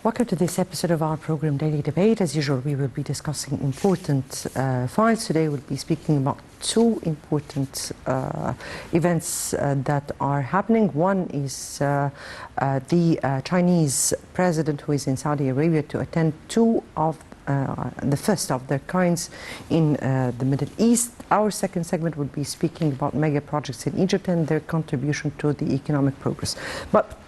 Welcome to this episode of our program Daily Debate. As usual, we will be discussing important files. Today we'll be speaking about two important events that are happening. One is the Chinese president who is in Saudi Arabia to attend two of the first of their kinds in the Middle East. Our second segment will be speaking about mega projects in Egypt and their contribution to the economic progress. But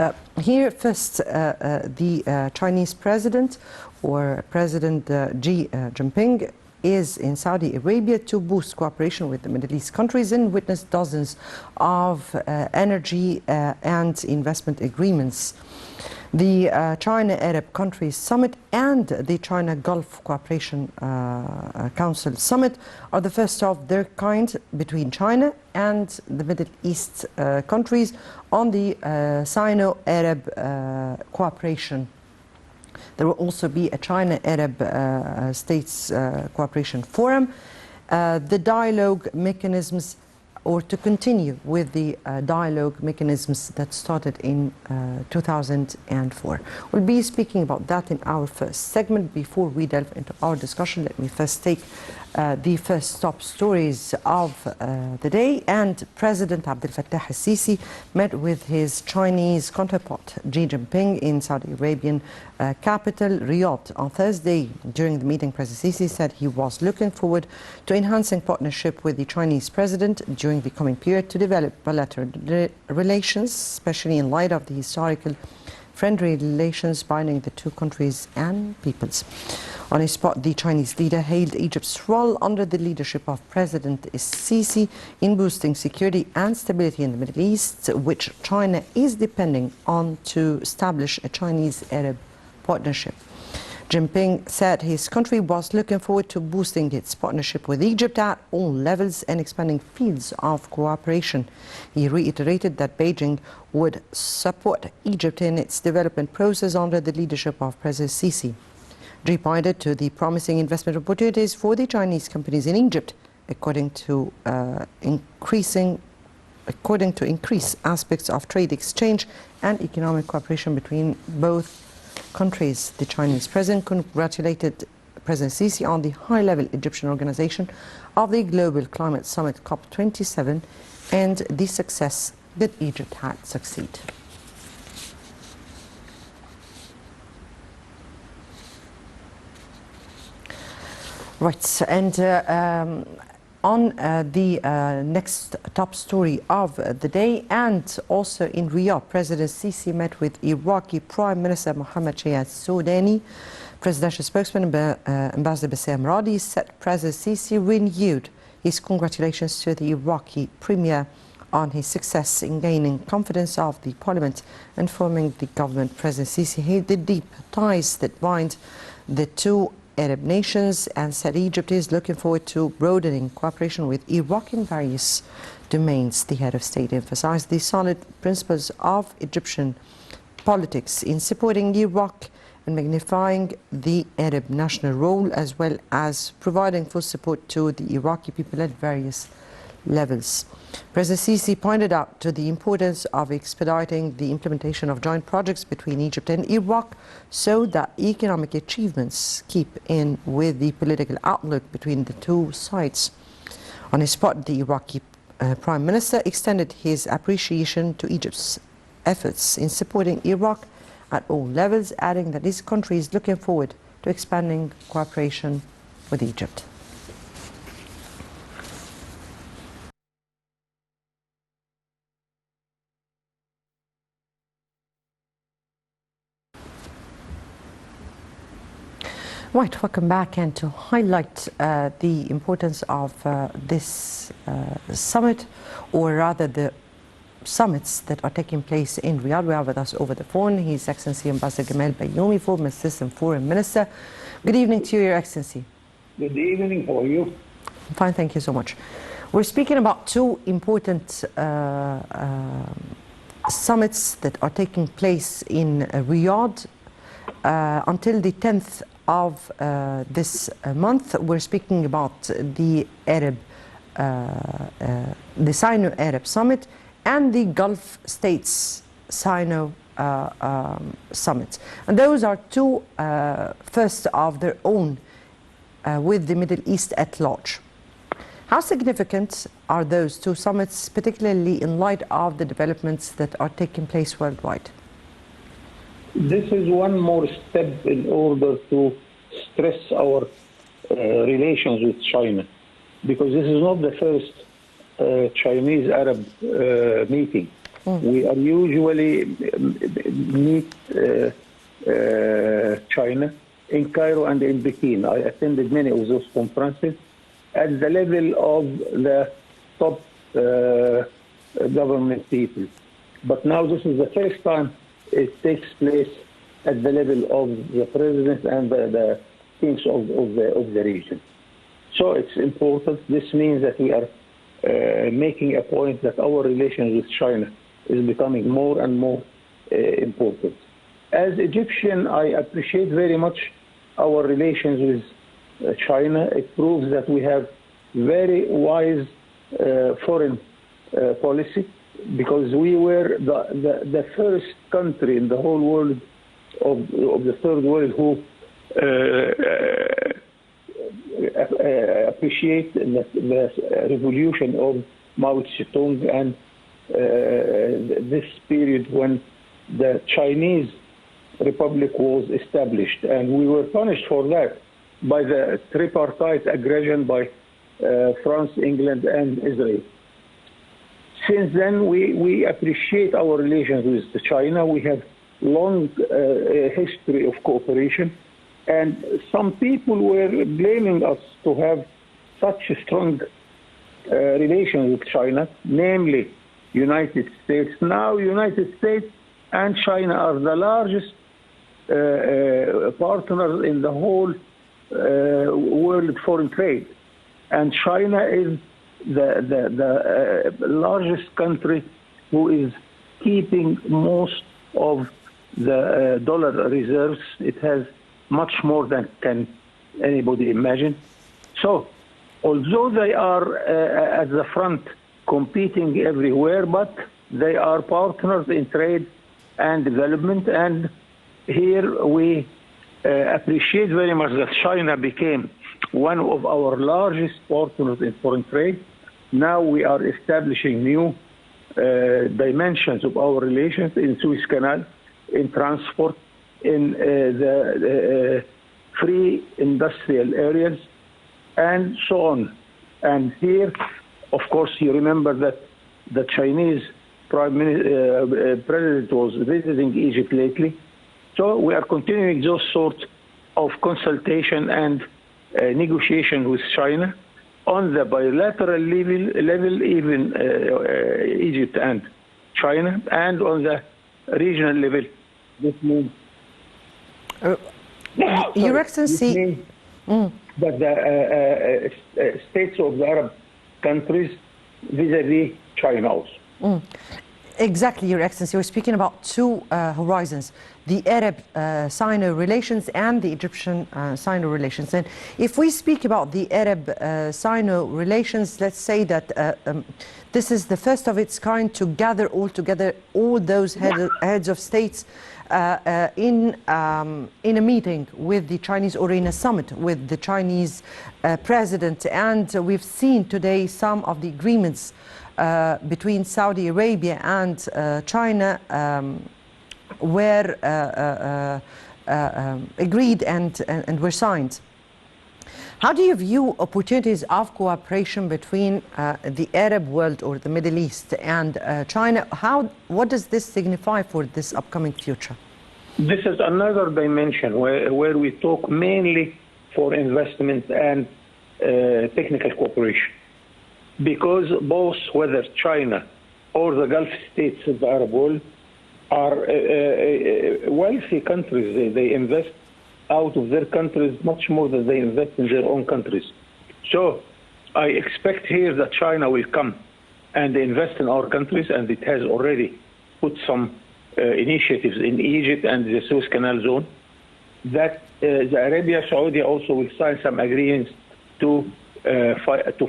here first, the Chinese president, or President Xi Jinping, is in Saudi Arabia to boost cooperation with the Middle East countries and witness dozens of energy and investment agreements. The China-Arab Countries Summit and the China-Gulf Cooperation Council Summit are the first of their kind between China and the Middle East countries on the Sino-Arab cooperation. There will also be a China-Arab States Cooperation Forum. The dialogue mechanisms, or to continue with the dialogue mechanisms that started in 2004. We'll be speaking about that in our first segment. Before we delve into our discussion, let me first take the first top stories of the day. And President Abdel Fattah al-Sisi met with his Chinese counterpart Xi Jinping in Saudi Arabian capital Riyadh on Thursday. During the meeting, President Sisi said he was looking forward to enhancing partnership with the Chinese president during the coming period to develop bilateral relations, especially in light of the historical friendly relations binding the two countries and peoples. On his spot, the Chinese leader hailed Egypt's role under the leadership of President Sisi in boosting security and stability in the Middle East, which China is depending on to establish a Chinese-Arab partnership. Jinping said his country was looking forward to boosting its partnership with Egypt at all levels and expanding fields of cooperation. He reiterated that Beijing would support Egypt in its development process under the leadership of President Sisi. Xi pointed to the promising investment opportunities for the Chinese companies in Egypt, according to increase aspects of trade exchange and economic cooperation between both countries. The Chinese president congratulated President Sisi on the high-level Egyptian organization of the Global Climate Summit COP27 and the success that Egypt had succeeded. Right, and on the next top story of the day, and also in Riyadh, President Sisi met with Iraqi Prime Minister Mohamed Sudani. Presidential spokesman Ambassador Bassam Radi said President Sisi renewed his congratulations to the Iraqi Premier on his success in gaining confidence of the parliament and forming the government. President Sisi hailed the deep ties that bind the two Arab nations and said Egypt is looking forward to broadening cooperation with Iraq in various domains. The head of state emphasized the solid principles of Egyptian politics in supporting Iraq and magnifying the Arab national role, as well as providing full support to the Iraqi people at various levels. President Sisi pointed out to the importance of expediting the implementation of joint projects between Egypt and Iraq so that economic achievements keep in with the political outlook between the two sides. On his spot, the Iraqi Prime Minister extended his appreciation to Egypt's efforts in supporting Iraq at all levels, adding that his country is looking forward to expanding cooperation with Egypt. Right, welcome back. And to highlight the importance of this summit, or rather the summits that are taking place in Riyadh, we have with us over the phone His Excellency Ambassador Gamal Bayoumi, former Assistant Foreign Minister. Good evening to you, Your Excellency. Good evening. How are you? Fine, thank you so much. We're speaking about two important summits that are taking place in Riyadh until the 10th of this month. We're speaking about the Sino-Arab Summit and the Gulf States Sino summits. And those are two first of their own with the Middle East at large. How significant are those two summits, particularly in light of the developments that are taking place worldwide? This is one more step in order to stress our relations with China, because this is not the first Chinese-Arab meeting. We are usually meet China in Cairo and in Peking. I attended many of those conferences at the level of the top government people. But now this is the first time it takes place at the level of the president and the kings of the region. So it's important. This means that we are making a point that our relations with China is becoming more and more important. As Egyptian, I appreciate very much our relations with China. It proves that we have very wise foreign policy, because we were the first country in the whole world of the third world who appreciate the revolution of Mao Zedong and this period when the Chinese Republic was established, and we were punished for that by the tripartite aggression by France, England, and Israel. Since then, we appreciate our relations with China. We have long history of cooperation, and some people were blaming us to have such a strong relations with China, namely United States. Now, United States and China are the largest partners in the whole world foreign trade, and China is the largest country who is keeping most of the dollar reserves. It has much more than can anybody imagine. So, although they are at the front competing everywhere, but they are partners in trade and development. And here we appreciate very much that China became one of our largest partners in foreign trade. Now we are establishing new dimensions of our relations in Suez Canal, in transport, in the free industrial areas, and so on. And here, of course, you remember that the Chinese president was visiting Egypt lately. So we are continuing those sorts of consultation and negotiation with China on the bilateral level, even Egypt and China, and on the regional level. This means Your Excellency, that the states of the Arab countries vis-a-vis China also. Exactly, Your Excellency. We're speaking about two horizons, the Arab-Sino relations and the Egyptian-Sino relations. And if we speak about the Arab-Sino relations, let's say that this is the first of its kind to gather all together all those heads of states in a meeting with the Chinese, or in a summit with the Chinese president. And we've seen today some of the agreements between Saudi Arabia and China were agreed and were signed. How do you view opportunities of cooperation between the Arab world or the Middle East and China? What does this signify for this upcoming future? This is another dimension where we talk mainly for investment and technical cooperation. Because both, whether China or the Gulf states of the Arab world, are wealthy countries. They invest out of their countries much more than they invest in their own countries. So I expect here that China will come and invest in our countries, and it has already put some initiatives in Egypt and the Suez Canal zone. That the Arabia Saudi also will sign some agreements to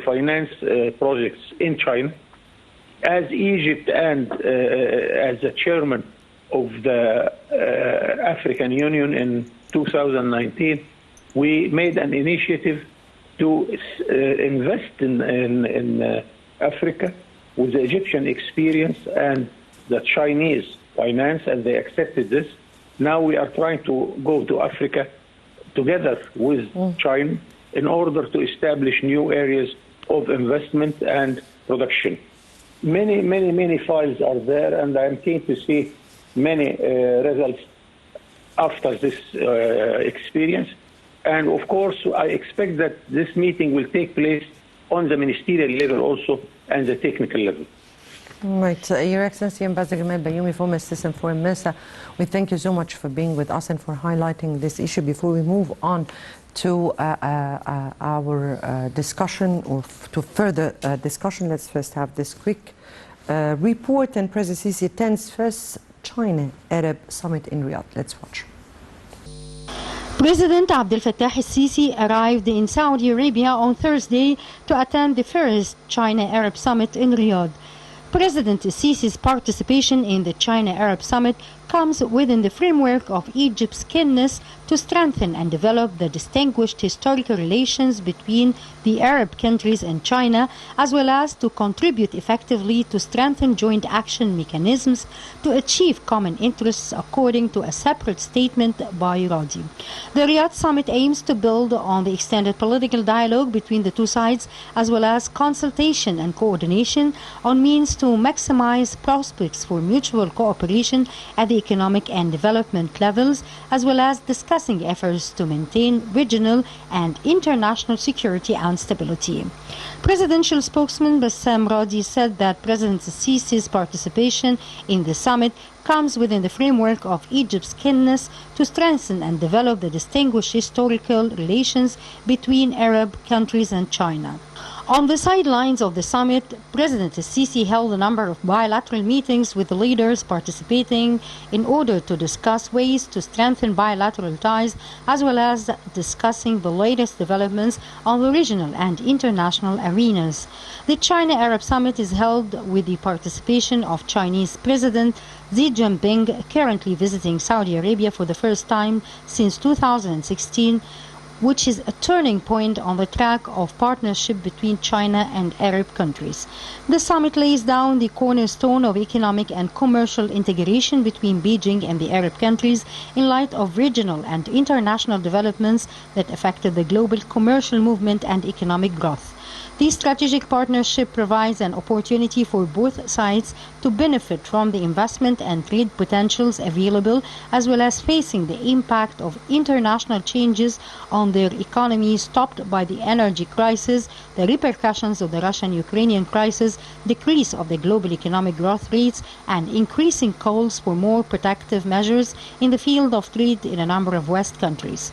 finance projects in China. As Egypt and as the chairman of the African Union in 2019, we made an initiative to invest in Africa with the Egyptian experience and the Chinese finance, and they accepted this. Now we are trying to go to Africa together with China in order to establish new areas of investment and production. Many files are there, and I am keen to see many results after this experience. And of course, I expect that this meeting will take place on the ministerial level also and the technical level. Right. Your Excellency, Ambassador Gamal Bayoumi, former Assistant Foreign Minister, we thank you so much for being with us and for highlighting this issue. Before we move on to our discussion, or to further discussion, let's first have this quick report. And President Sisi attends first China-Arab Summit in Riyadh. Let's watch. President Abdel Fattah al-Sisi arrived in Saudi Arabia on Thursday to attend the first China-Arab Summit in Riyadh. President al-Sisi's participation in the China-Arab Summit comes within the framework of Egypt's keenness to strengthen and develop the distinguished historical relations between the Arab countries and China, as well as to contribute effectively to strengthen joint action mechanisms to achieve common interests, according to a separate statement by Roshdy. The Riyadh Summit aims to build on the extended political dialogue between the two sides, as well as consultation and coordination on means to maximize prospects for mutual cooperation at the economic and development levels, as well as discussing efforts to maintain regional and international security and stability. Presidential spokesman Bassam Radi said that President Sisi's participation in the summit comes within the framework of Egypt's keenness to strengthen and develop the distinguished historical relations between Arab countries and China. On the sidelines of the summit, President Sisi held a number of bilateral meetings with the leaders participating in order to discuss ways to strengthen bilateral ties, as well as discussing the latest developments on the regional and international arenas. The China-Arab Summit is held with the participation of Chinese President Xi Jinping, currently visiting Saudi Arabia for the first time since 2016, which is a turning point on the track of partnership between China and Arab countries. The summit lays down the cornerstone of economic and commercial integration between Beijing and the Arab countries in light of regional and international developments that affected the global commercial movement and economic growth. This strategic partnership provides an opportunity for both sides to benefit from the investment and trade potentials available, as well as facing the impact of international changes on their economies stopped by the energy crisis, the repercussions of the Russian-Ukrainian crisis, decrease of the global economic growth rates, and increasing calls for more protective measures in the field of trade in a number of West countries.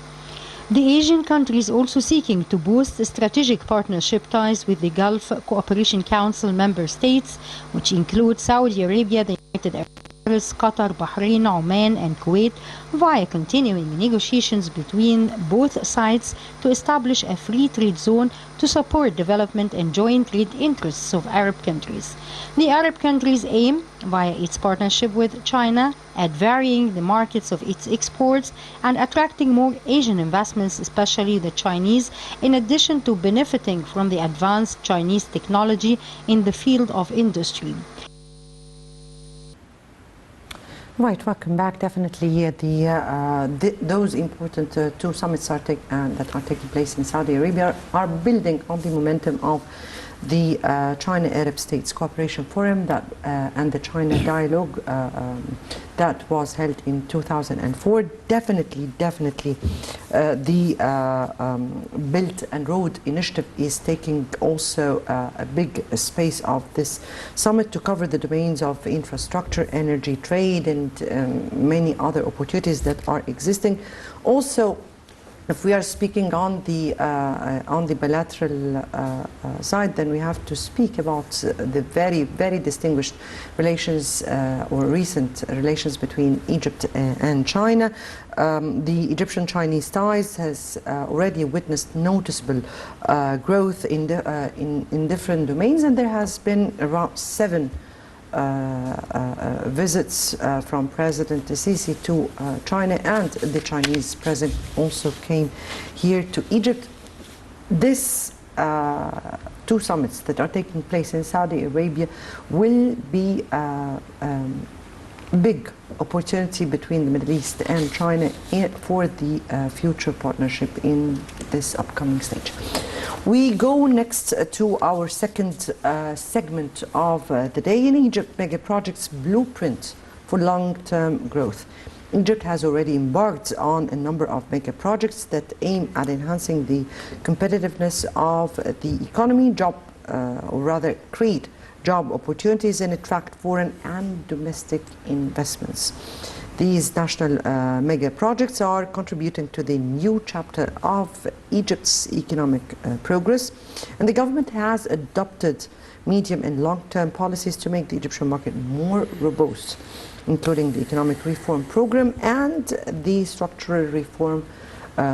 The Asian countries also seeking to boost strategic partnership ties with the Gulf Cooperation Council member states, which include Saudi Arabia, the United Arab Emirates, Qatar, Bahrain, Oman, and Kuwait, via continuing negotiations between both sides to establish a free trade zone to support development and joint trade interests of Arab countries. The Arab countries aim, via its partnership with China, at varying the markets of its exports and attracting more Asian investments, especially the Chinese, in addition to benefiting from the advanced Chinese technology in the field of industry. Right, welcome back. Definitely, those important two summits that are taking place in Saudi Arabia are building on the momentum of the China-Arab States Cooperation Forum and the China Dialogue that was held in 2004. Definitely, the Belt and Road Initiative is taking also a big space of this summit to cover the domains of infrastructure, energy, trade, and many other opportunities that are existing. Also, if we are speaking on the bilateral side, then we have to speak about the very distinguished relations or recent relations between Egypt and China. The Egyptian-Chinese ties has already witnessed noticeable growth in different domains, and there has been around 7 visits from President Sisi to China, and the Chinese president also came here to Egypt. This two summits that are taking place in Saudi Arabia will be big opportunity between the Middle East and China for the future partnership in this upcoming stage. We go next to our second segment of the day. In Egypt, mega projects blueprint for long-term growth. Egypt has already embarked on a number of mega projects that aim at enhancing the competitiveness of the economy, or rather create job opportunities and attract foreign and domestic investments. These national mega projects are contributing to the new chapter of Egypt's economic progress, and the government has adopted medium and long-term policies to make the Egyptian market more robust, including the economic reform program and the structural reform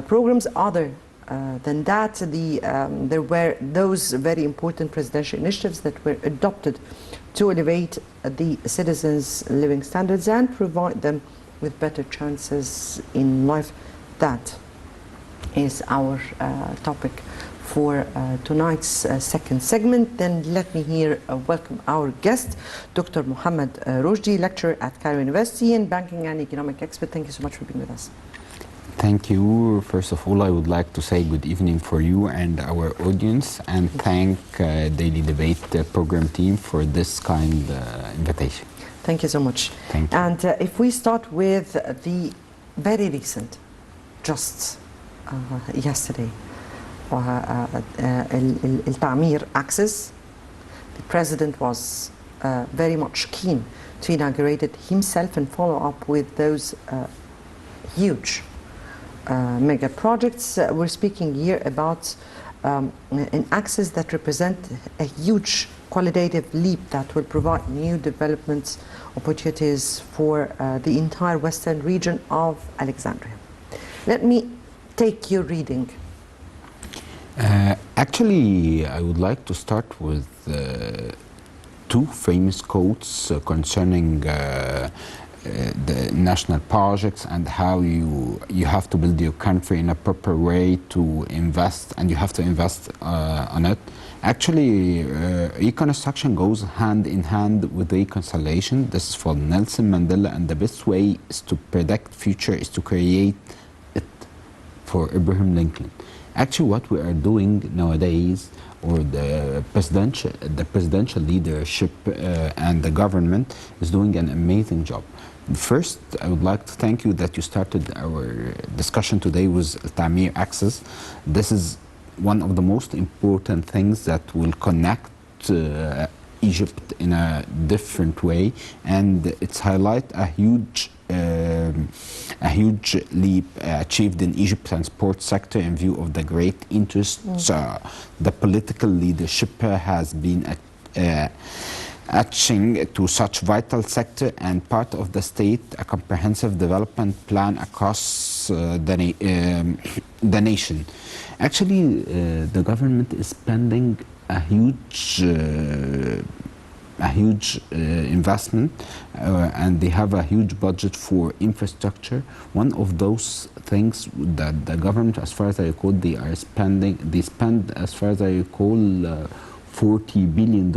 programs. Other than that, there were those very important presidential initiatives that were adopted to elevate the citizens' living standards and provide them with better chances in life. That is our topic for tonight's second segment. Then let me here welcome our guest, Dr. Mohamed Roshdy, lecturer at Cairo University and banking and economic expert. Thank you so much for being with us. Thank you. First of all, I would like to say good evening for you and our audience, and thank Daily Debate program team for this kind invitation. Thank you so much. Thank you. And if we start with the very recent, just yesterday, التعمير access, the president was very much keen to inaugurate it himself and follow up with those huge mega projects. We're speaking here about an access that represents a huge qualitative leap that will provide new development opportunities for the entire western region of Alexandria. Let me take your reading. Actually, I would like to start with two famous quotes concerning the national projects and how you have to build your country in a proper way to invest, and you have to invest on it. Actually, reconstruction goes hand in hand with reconciliation. This is for Nelson Mandela, and the best way is to predict future is to create it for Abraham Lincoln. Actually, what we are doing nowadays, or the presidential leadership and the government is doing an amazing job. First, I would like to thank you that you started our discussion today with Tamir Access. This is one of the most important things that will connect Egypt in a different way, and it's highlight a huge leap achieved in Egypt's transport sector in view of the great interests the political leadership has been attaching to such vital sector, and part of the state a comprehensive development plan across the nation. Actually, the government is spending a huge investment, and they have a huge budget for infrastructure. One of those things that the government, as far as I recall, they spend, as far as I recall, $40 billion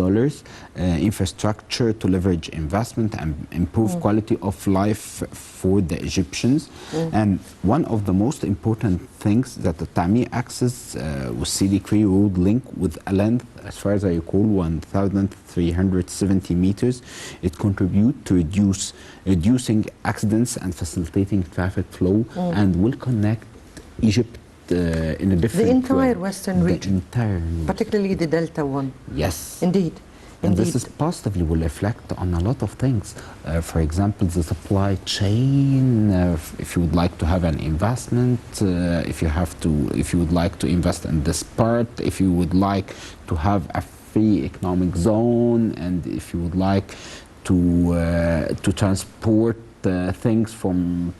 infrastructure to leverage investment and improve quality of life for the Egyptians. And one of the most important things that the Tamir Access with CD3 road link with a length, as far as I recall, 1,370 meters. It contributes to reducing accidents and facilitating traffic flow, and will connect Egypt in a different the entire way. Western region, particularly the Delta one. Yes. Indeed. And this is positively will reflect on a lot of things. For example, the supply chain. If you would like to have an investment, if you would like to invest in this part, if you would like to have a free economic zone, and if you would like to transport things from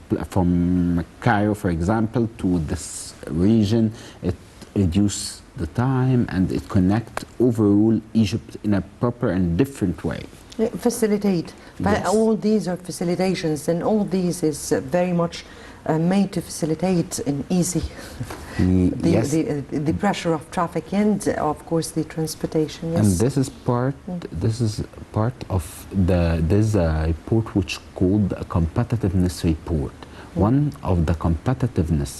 Cairo, for example, to this region, it reduces the time, and it connects overall Egypt in a proper and different way. Facilitate. But Yes. all these are facilitations, and all these is very much made to facilitate an easy Yes. the pressure of traffic and of course the transportation. Yes. And this is part of there's a report which called a competitiveness report. One of the competitiveness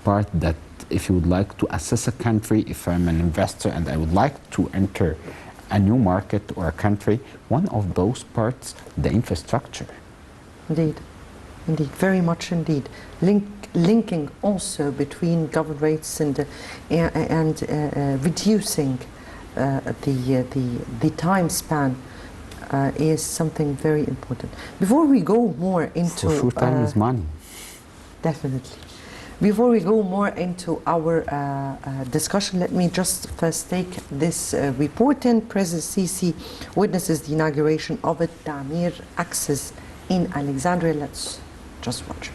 part that if you would like to assess a country, if I'm an investor and I would like to enter a new market or a country, one of those parts, the infrastructure. Indeed, indeed, very much indeed. Linking also between governorates and reducing the time span is something very important. Before we go more into For sure, time is money. definitely. Before we go more into our discussion, let me just first take this report in. President Sisi witnesses the inauguration of a Tamir access in Alexandria. Let's just watch.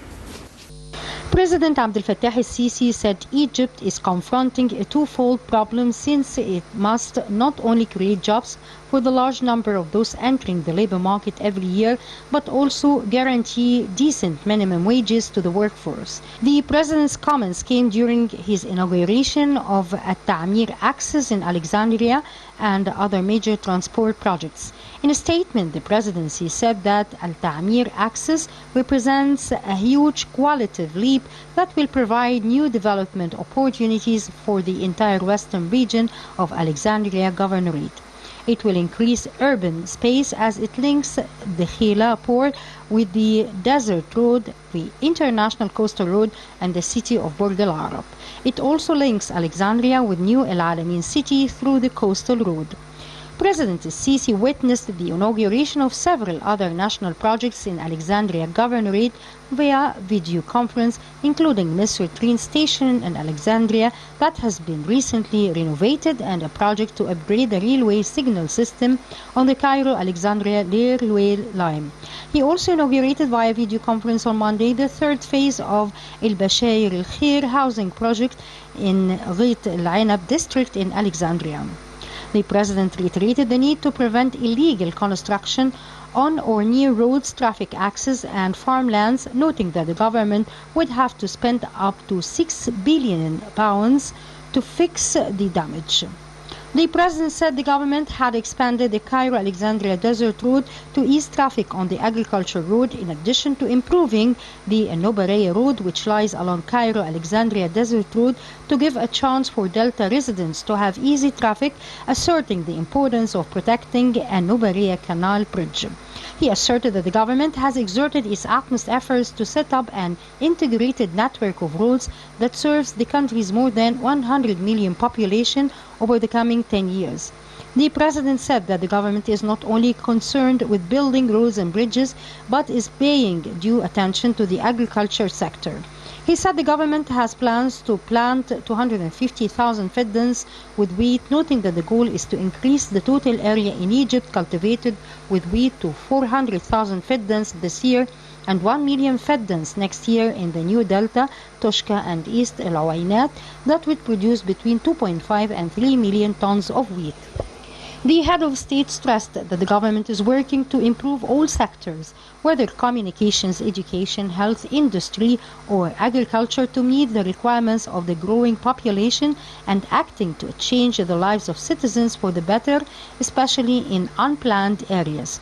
President Abdel Fattah el-Sisi said Egypt is confronting a twofold problem since it must not only create jobs for the large number of those entering the labor market every year, but also guarantee decent minimum wages to the workforce. The president's comments came during his inauguration of a Tamir access in Alexandria and other major transport projects. In a statement, the presidency said that Al-Tamir access represents a huge qualitative leap that will provide new development opportunities for the entire western region of Alexandria Governorate. It will increase urban space as it links the Khila port with the Desert Road, the International Coastal Road, and the city of Burj Al Arab. It also links Alexandria with New El Alamein city through the coastal road. President Sisi witnessed the inauguration of several other national projects in Alexandria Governorate via video conference, including Misr train station in Alexandria that has been recently renovated, and a project to upgrade the railway signal system on the Cairo-Alexandria railway line. He also inaugurated via video conference on Monday the third phase of El Bashair El Khair housing project in Ghit El Ainab district in Alexandria. The president reiterated the need to prevent illegal construction on or near roads, traffic access, and farmlands, noting that the government would have to spend up to £6 billion to fix the damage. The president said the government had expanded the Cairo-Alexandria Desert Road to ease traffic on the agriculture road, in addition to improving the Nobareya Road, which lies along Cairo-Alexandria Desert Road, to give a chance for Delta residents to have easy traffic, asserting the importance of protecting a Nobareya Canal bridge. He asserted that the government has exerted its utmost efforts to set up an integrated network of roads that serves the country's more than 100 million population over the coming 10 years. The president said that the government is not only concerned with building roads and bridges, but is paying due attention to the agriculture sector. He said the government has plans to plant 250,000 fiddans with wheat, noting that the goal is to increase the total area in Egypt cultivated with wheat to 400,000 fiddans this year and 1 million fiddans next year in the new Delta, Toshka and East El Awainat that would produce between 2.5 and 3 million tons of wheat. The head of state stressed that the government is working to improve all sectors, whether communications, education, health, industry, or agriculture, to meet the requirements of the growing population and acting to change the lives of citizens for the better, especially in unplanned areas.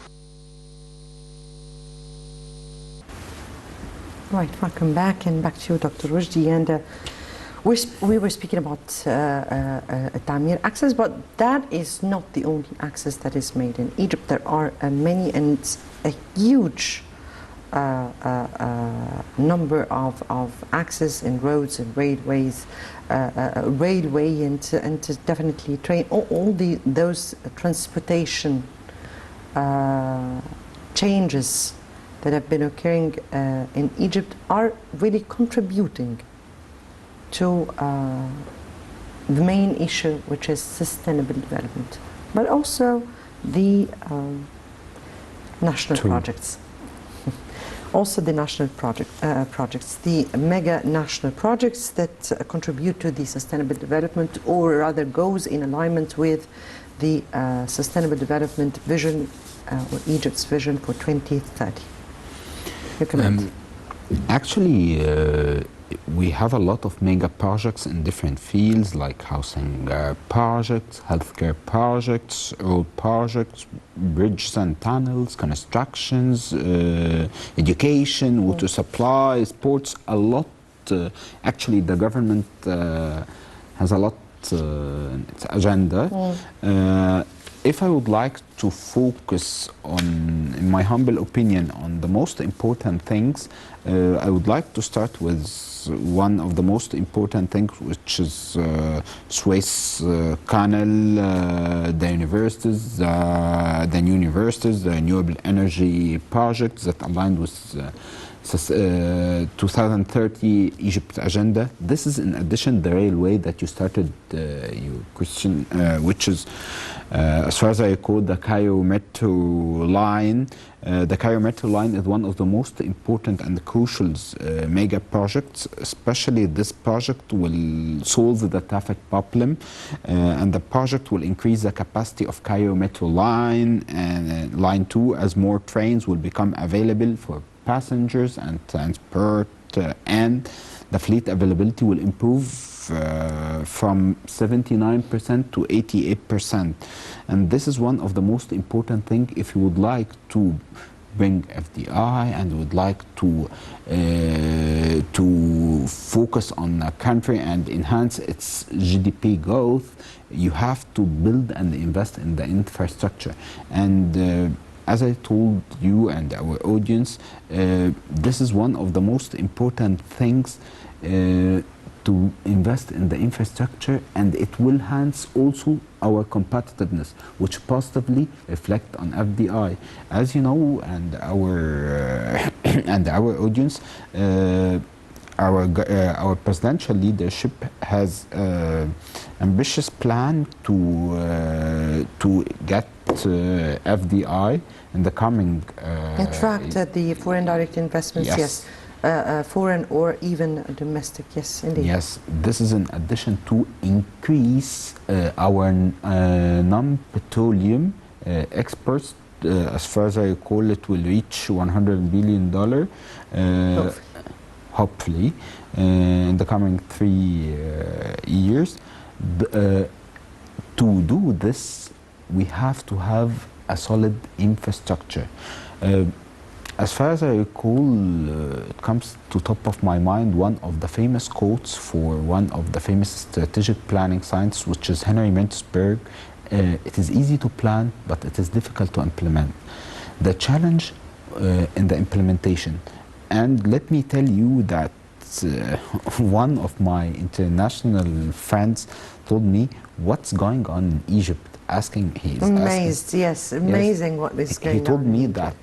Right, welcome back, and back to you, Dr. Roshdy. And we were speaking about Tamir access, but that is not the only access that is made in Egypt. There are many, and a huge number of access in roads and railways, railway and definitely train. All those transportation changes that have been occurring in Egypt are really contributing to the main issue, which is sustainable development, but also the national projects. also the national projects, the mega national projects that contribute to the sustainable development, or rather goes in alignment with the sustainable development vision, or Egypt's vision for 2030. Your comment. Actually, we have a lot of mega projects in different fields, like housing projects, healthcare projects, road projects, bridges and tunnels, constructions, education, water supply, sports, a lot. Actually, the government has a lot in its agenda. If I would like to focus on, in my humble opinion, on the most important things, I would like to start with one of the most important things, which is Suez Canal, the universities, the new universities, the renewable energy projects that aligned with 2030 Egypt agenda. This is in addition the railway that you started your question, which is, as far as I recall, the Cairo Metro line. The Cairo Metro line is one of the most important and crucial mega projects. Especially this project will solve the traffic problem, and the project will increase the capacity of Cairo Metro line and line 2, as more trains will become available for passengers and transport, and the fleet availability will improve from 79% to 88%. And this is one of the most important things if you would like to bring FDI and would like to focus on a country and enhance its GDP growth. You have to build and invest in the infrastructure. And as I told you and our audience, this is one of the most important things, to invest in the infrastructure, and it will enhance also our competitiveness, which positively reflect on FDI. As you know, and our audience, our presidential leadership has ambitious plan to get FDI in the coming. Attract the foreign direct investments, yes. Foreign or even domestic, yes, indeed. Yes, this is in addition to increase our non-petroleum exports. As far as I recall, it will reach $100 billion, hopefully, in the coming 3 years. To do this, we have to have a solid infrastructure. As far as I recall, it comes to top of my mind one of the famous quotes for one of the famous strategic planning scientists, which is Henry Mintzberg. It is easy to plan, but it is difficult to implement. The challenge in the implementation. And let me tell you that one of my international friends told me what's going on in Egypt. Amazed, yes, amazing what is going on. He told me that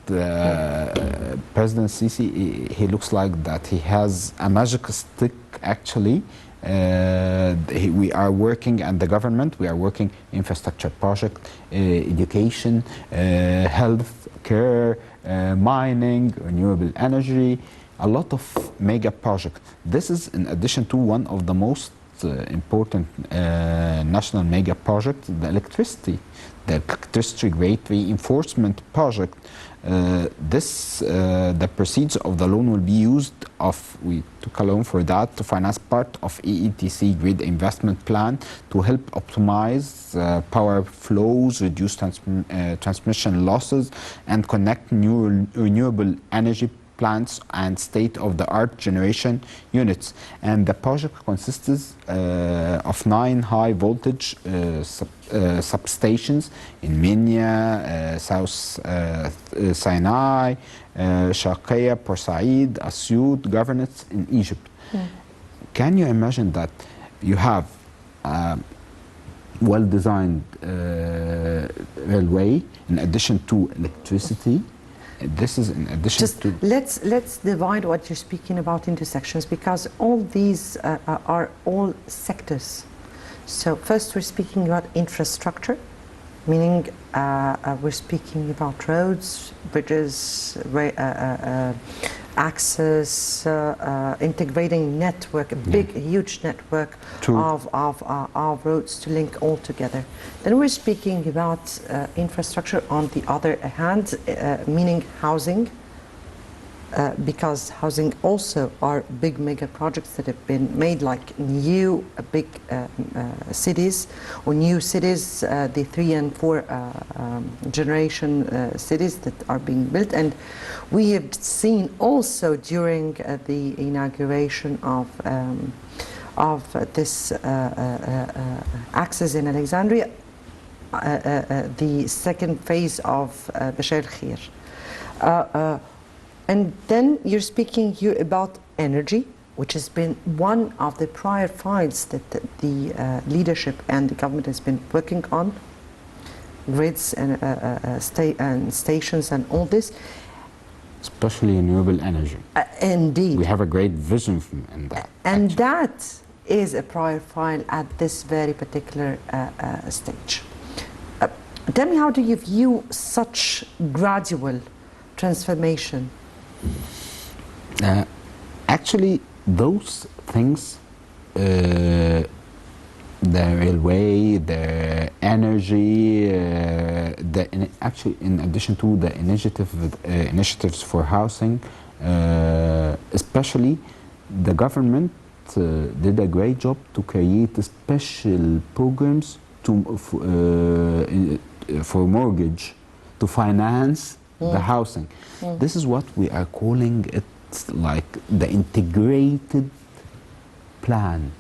President Sisi, he looks like that he has a magic stick, actually. We are working, and the government, we are working infrastructure project, education, health care, mining, renewable energy, a lot of mega projects. This is in addition to one of the most important national mega project, the electricity rate reinforcement project. The proceeds of the loan will be used we took a loan for that to finance part of EETC grid investment plan to help optimize power flows, reduce transmission losses, and connect new renewable energy plants and state-of-the-art generation units. And the project consists of 9 high-voltage substations in Minya, South Sinai, Sharqiya, Port Said, Asyut, Governance in Egypt. Can you imagine that you have well-designed railway in addition to electricity? This is in addition to... Let's divide what you're speaking about into sections, because all these are all sectors. So first we're speaking about infrastructure, Meaning we're speaking about roads, bridges, access, integrating network, a big, huge network of roads to link all together. Then we're speaking about infrastructure on the other hand, meaning housing, because housing also are big mega projects that have been made, like new big cities, or new cities, the 3 and 4 generation cities that are being built. And we have seen also during the inauguration of this access in Alexandria, the second phase of Bashar al-Khair. And then you're speaking here about energy, which has been one of the prior files that the leadership and the government has been working on, grids and stations and all this. Especially renewable energy. Indeed. We have a great vision in that. And that is a prior file at this very particular stage. Tell me, how do you view such gradual transformation? Actually, those things, the railway, the energy, actually, in addition to the initiatives for housing, especially the government did a great job to create special programs for mortgage to finance the housing. This is what we are calling it, like the integrated plan.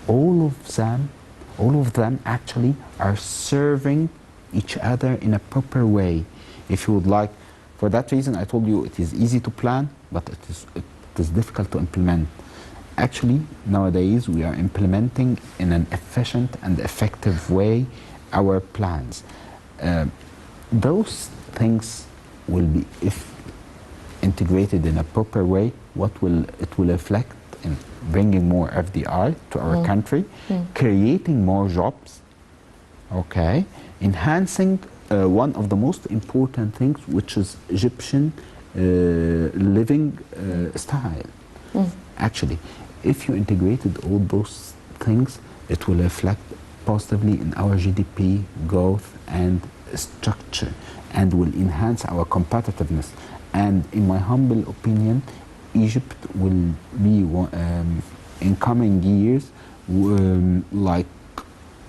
All of them actually are serving each other in a proper way. If you would like, for that reason I told you it is easy to plan, but it is difficult to implement. Actually, nowadays we are implementing in an efficient and effective way our plans. Those things will be, if integrated in a proper way, it will reflect in bringing more FDI to our country, creating more jobs, okay, enhancing one of the most important things, which is Egyptian living style. Actually, if you integrated all those things, it will reflect positively in our GDP growth and structure, and will enhance our competitiveness. And in my humble opinion, Egypt will be in coming years like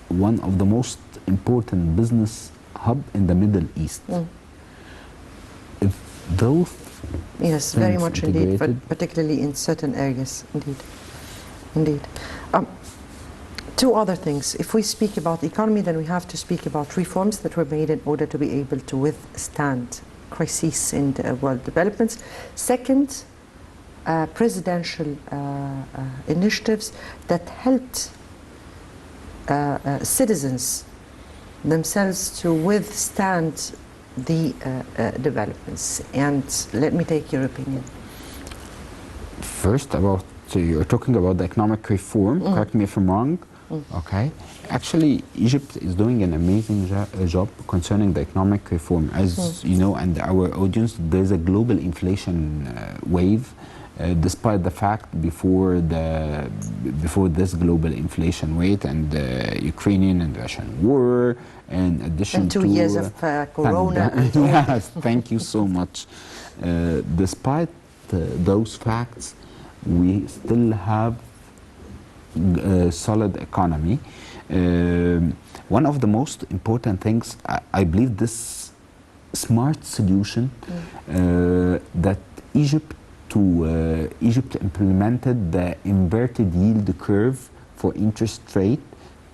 one of the most important business hub in the Middle East. If those yes, very much indeed, but particularly in certain areas, indeed. Two other things. If we speak about economy, then we have to speak about reforms that were made in order to be able to withstand crises in world developments. Second, presidential initiatives that helped citizens themselves to withstand the developments. And let me take your opinion. First, you're talking about the economic reform, correct me if I'm wrong. Okay. Actually, Egypt is doing an amazing job concerning the economic reform. As you know, and our audience, there's a global inflation wave, despite the fact before this global inflation wave and the Ukrainian and Russian war, in addition to 2 years of Corona. Yes, thank you so much. Despite those facts, we still have a solid economy. One of the most important things, I believe, this smart solution that Egypt implemented the inverted yield curve for interest rate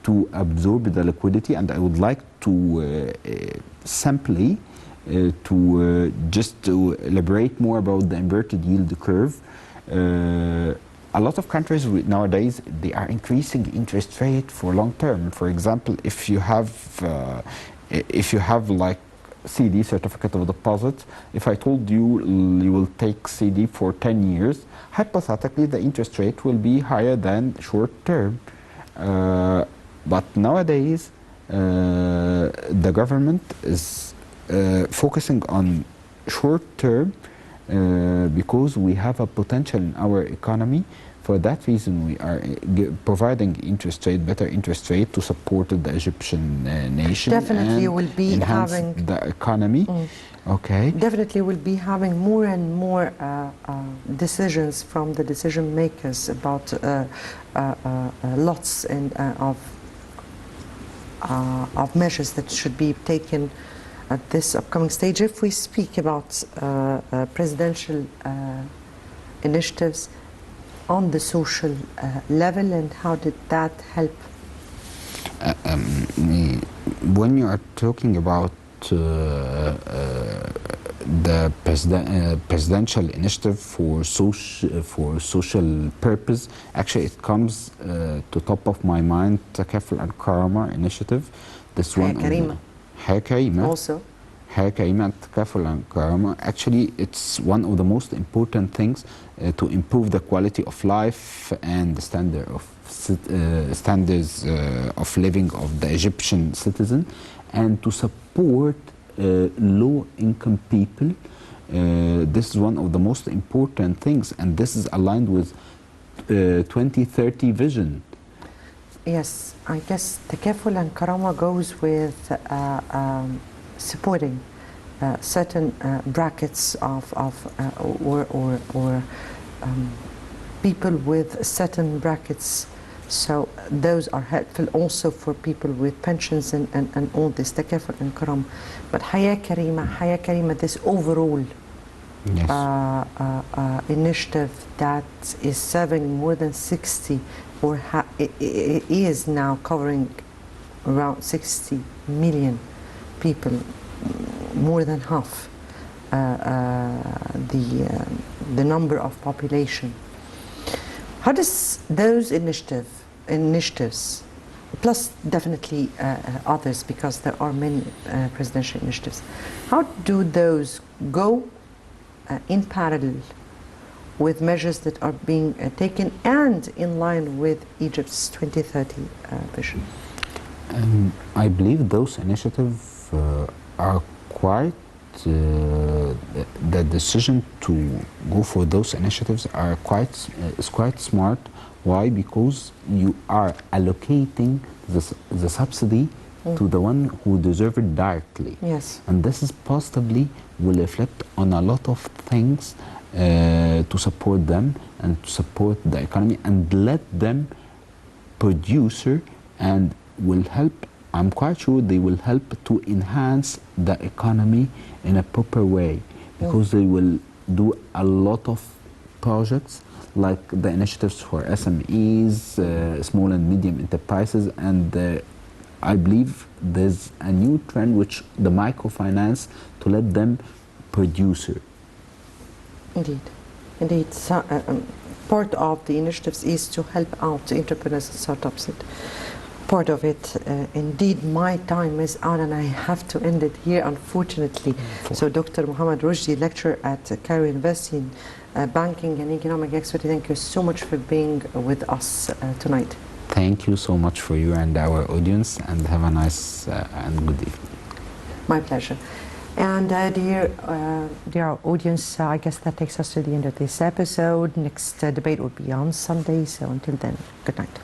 to absorb the liquidity. And I would like to simply just to elaborate more about the inverted yield curve. A lot of countries nowadays, they are increasing interest rate for long term. For example, if you have like CD, certificate of deposit, if I told you you will take CD for 10 years, hypothetically the interest rate will be higher than short term. But nowadays the government is focusing on short term because we have a potential in our economy. For that reason, we are providing better interest rate to support the Egyptian nation. Definitely and will be enhance having the economy. Okay. Definitely will be having more and more decisions from the decision makers about lots of measures that should be taken at this upcoming stage. If we speak about presidential initiatives on the social level, and how did that help? When you are talking about the presidential initiative for social purpose, actually it comes to top of my mind, Takaful and Karama initiative. This one, Haya Karima. Also, Haya Karima and Takaful and Karama. Actually, it's one of the most important things to improve the quality of life and the standards of living of the Egyptian citizen, and to support low-income people. This is one of the most important things, and this is aligned with 2030 vision. yes, I guess Takaful and Karama goes with supporting certain brackets of people with certain brackets. So those are helpful also for people with pensions and all this, Takaful and Karam. But Haya Karima, this overall Yes. initiative that is serving more than 60, or is now covering around 60 million people, more than half the number of population. How does those initiatives, plus definitely others, because there are many presidential initiatives, how do those go in parallel with measures that are being taken and in line with Egypt's 2030 vision? I believe those initiatives are quite, the decision to go for those initiatives is quite smart. Why? Because you are allocating the subsidy to the one who deserves it directly. Yes. And this is possibly will reflect on a lot of things to support them and to support the economy and let them producer, and will help, I'm quite sure they will help to enhance the economy in a proper way, because they will do a lot of projects like the initiatives for SMEs, small and medium enterprises, and I believe there's a new trend which the microfinance to let them producer. Indeed. So, part of the initiatives is to help out the entrepreneurs and startups. And part of it, indeed, my time is out and I have to end it here, unfortunately. So, Dr. Mohamed Roshdy, lecturer at Cairo University in banking and economic expert, thank you so much for being with us tonight. Thank you so much for you and our audience, and have a nice and good evening. My pleasure. And dear audience, I guess that takes us to the end of this episode. Next debate will be on Sunday, so until then, good night.